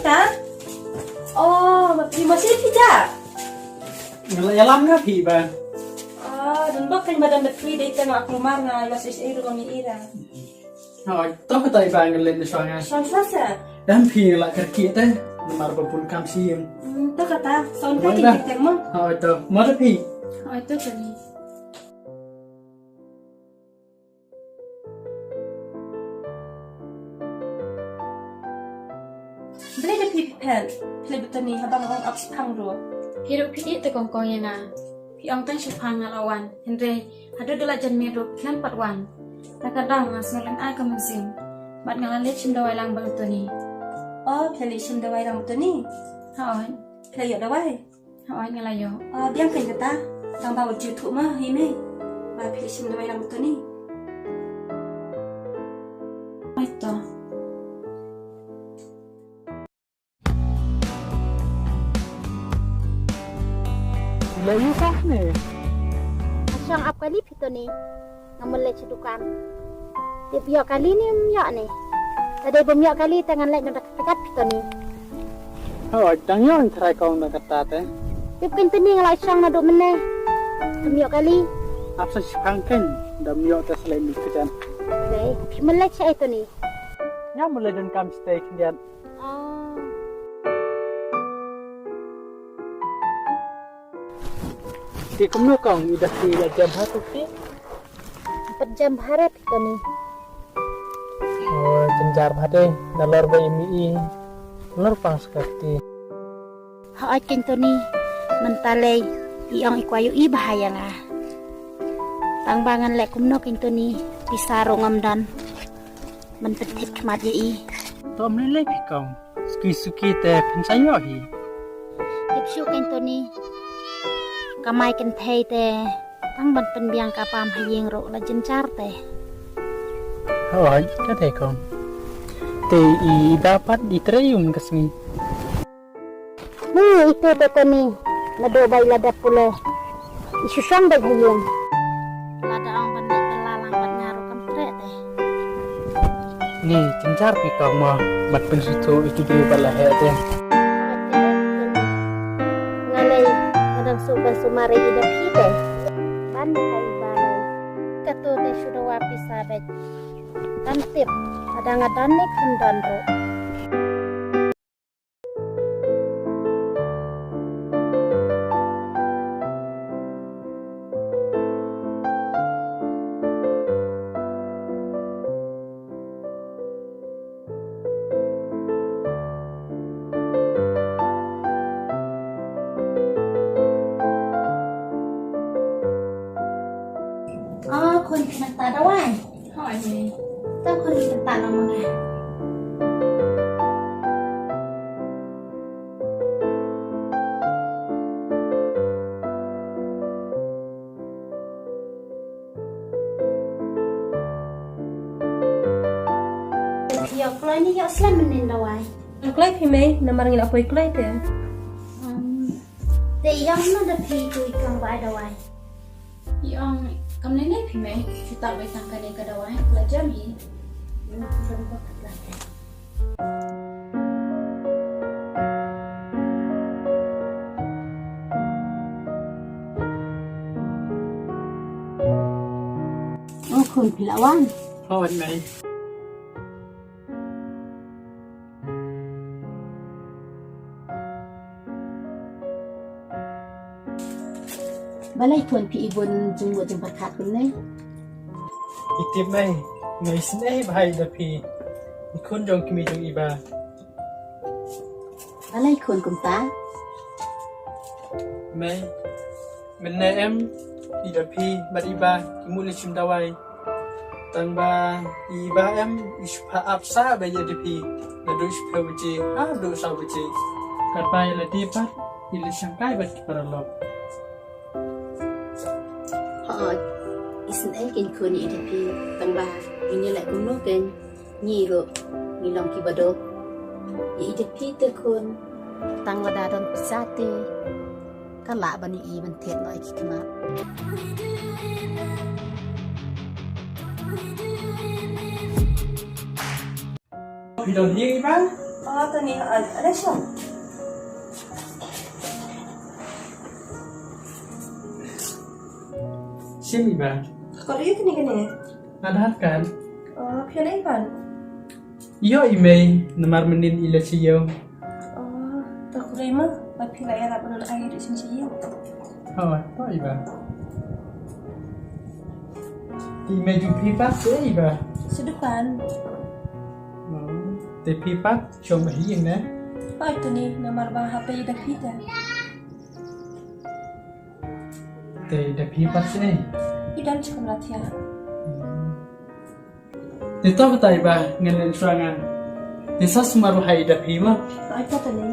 ta? Oh, mati masih tidak. Ngalam nga pi ba? Dan bakit madam free day ka nga aklumar nga las is iro kami ira. To ka tayo ba ngalin na siya nga? Sasa. Dan pi la kerki te, namar bapun kam siyem. To kata, sound ka Maganda. kitik mo. To, mara pi. Ito kani. Beli de pipen, beli betani habang ang ups pangro. Hidup pidi te kongkong yana. Pi ong tang shupang alawan. Henry, hadu dula jan mirup lan patwan. Takadang asnolan ay kamusim. Mat ngalalit shimdawai lang balutoni. Oh, beli sim dawai lang betani. Haon, Beli yuk dawai. haon ngalayo. Biang kan kata, tang bawa jutu mah hime. Ba beli sim dawai lang betani. Ito. Layu kah ni? Asyang ap kali pito ni ngamule cedukan. Di pihak kali ni miak ni. Tadi bemiak kali tangan lek nak dekat pito ni. Dang yon try kau na kata te. Pipin tini ngalai asyang na do meneh. Bemiak kali. Apsa sipang ken, dam yo te selain ni kejan. Baik, pimele cak itu ni. Nya mulai dan kam stay kendian. Oh. Di kumno kau idah di jam hatu ti. 4 jam harap pito ni. Oh, jenjar bade, nalor ba imi nalor pang sekati. Haat kinto ni mentalay iong ikwayu i bahaya lah. Tangbangan lek kumno kinto ni pisaro ngamdan. Mentetip kemat ye i. Tom lele pi kau. Suki te pensayo hi. Tipsu kinto ni kamai ken thei te tang ban penbiang kapam hayeng ro la jencar te. Hoi, ka te kau. Te i dapat ditrayum kasmi. Itu beto ni nado bay lada pula isusang bay hayeng. Lada ang bandai pelalang bat ngaru kam trek te. Ni jenjar pi kau ma mat pensitu itu dulu bala he te. Ngalai kadang suban sumare ida pite. Ban kai balai. Kato te sudah wapi sabet. Tantip kadang-kadang nek hendan ro. Oh, kon pinata dawai. Haon ni. Tahu kon pinata namanya. Yo, kalau ini yo selain menin dawai. Klay hime, namar ngila apoy klay te. Te yang mana dah pi tu ikan bai dawai. Iong kamlene pime. Kita bai tangkane kadawai. Belajar hi. Belum dapat lah. Oh, kun pilawan. Hoi mai. Balai kun pi ibun jenggo jempat kat kun ni. Itip mai. Ngai sin ai bahai da pi. Ikun jong kimi jong iba. Balai kun kum ta. Mai. Menne em ida pi mat iba kimule chim dawai. Tang ba iba em ispa apsa ba ya de pi. Na do ispa wuji ha do sa wuji. Kapai la dipat ile sangkai bat kiparalok. Isin ai kin kun ida pi tang ba ini lai kun no ken ni ro ni long ki bado. Ida pi te kun tang wada don pisate. Kala bani i ban thiet noi ki kama. Pi don hi iba. Oh, tu ni. Ada syok. Sini ba? Kalau itu ni kena. Ada kan? Oh, piala ikan. Iyo email nomor menin ila siyo. Oh, tak kurang mah. Tapi lah ya, tak pernah air di sini. Oh, apa iba? Email jumpi pas iba. Sedepan. Oh, tapi pas cuma hiang na. Oh, itu ni nomor bah HP dah kita. Tapi pas Idan sekolah tiada. Dito ba tayo ba ngayon surangan? Isa sumaruhay dapi mo. Oh, itu tu ni.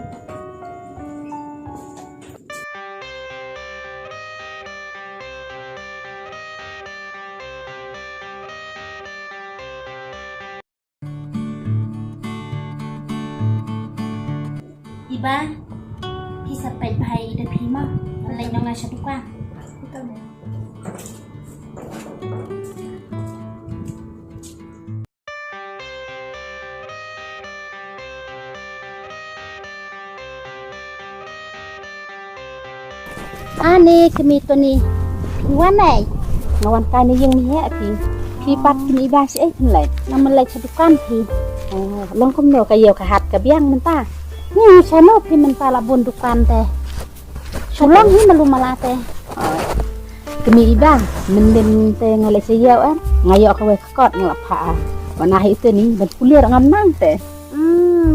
Iba,พี่สเปดภัยเดพีมากอะไรน้องนาชทุกว่า Itu ni. Ani kami tu ni wan nai ngawan kai ni yang ni ya pi pat kini ba si lai nama lai sadukan pi long kum no ka yo ka hat ka biang man ta ni chano pi man ta la bon dukan te sulong ni malu malate kami iba men te ngalai se yo an ngayo ka we kot ngalap ha wana itu ni ban kulir ngam nang te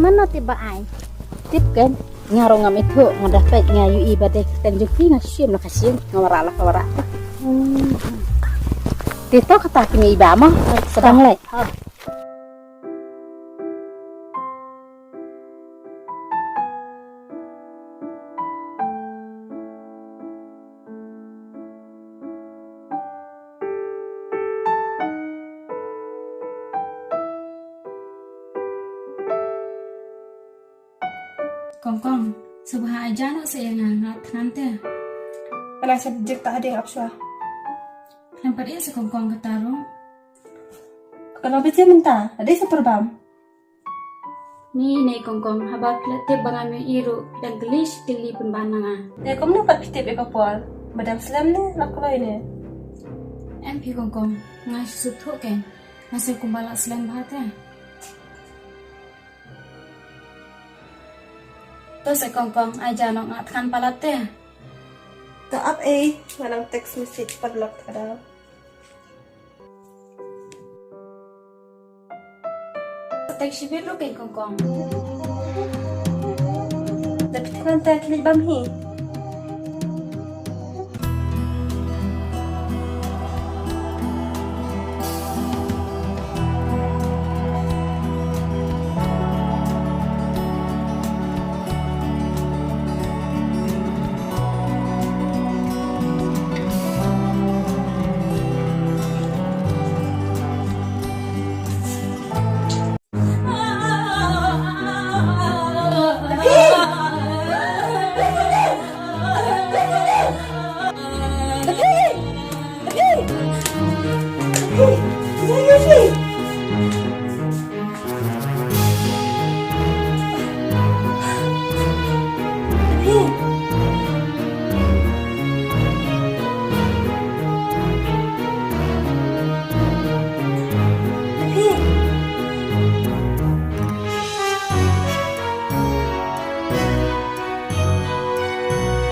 mana tiba ai tip kan ngaro ngam itu ngadah pek ngayu iba deh teng jeki ngasim nak kasim ngawara la kawara Tito kata kini iba mah sedang lek Kongkong, sebuah aja nak saya ngangat nanti. Kalau subjek tak ada yang absah. Lempat ia sekongkong ketarung. Kalau betul mentah, ada seperbam. Ni kongkong habak letih bangami iru dan gelis dili penbanangan. Ya, kamu dapat pitip ekapol. Madam Slam ni, nak kalau ini. MP kongkong ngasih sutuk kan, ngasih kumbalak selam bahatnya. Terus kongkong aja nak ngatkan palatnya. Tak up ngalang text message padlock kada. Tek sibir lu kan kongkong. Tapi kan tak klik bam hi. Hey!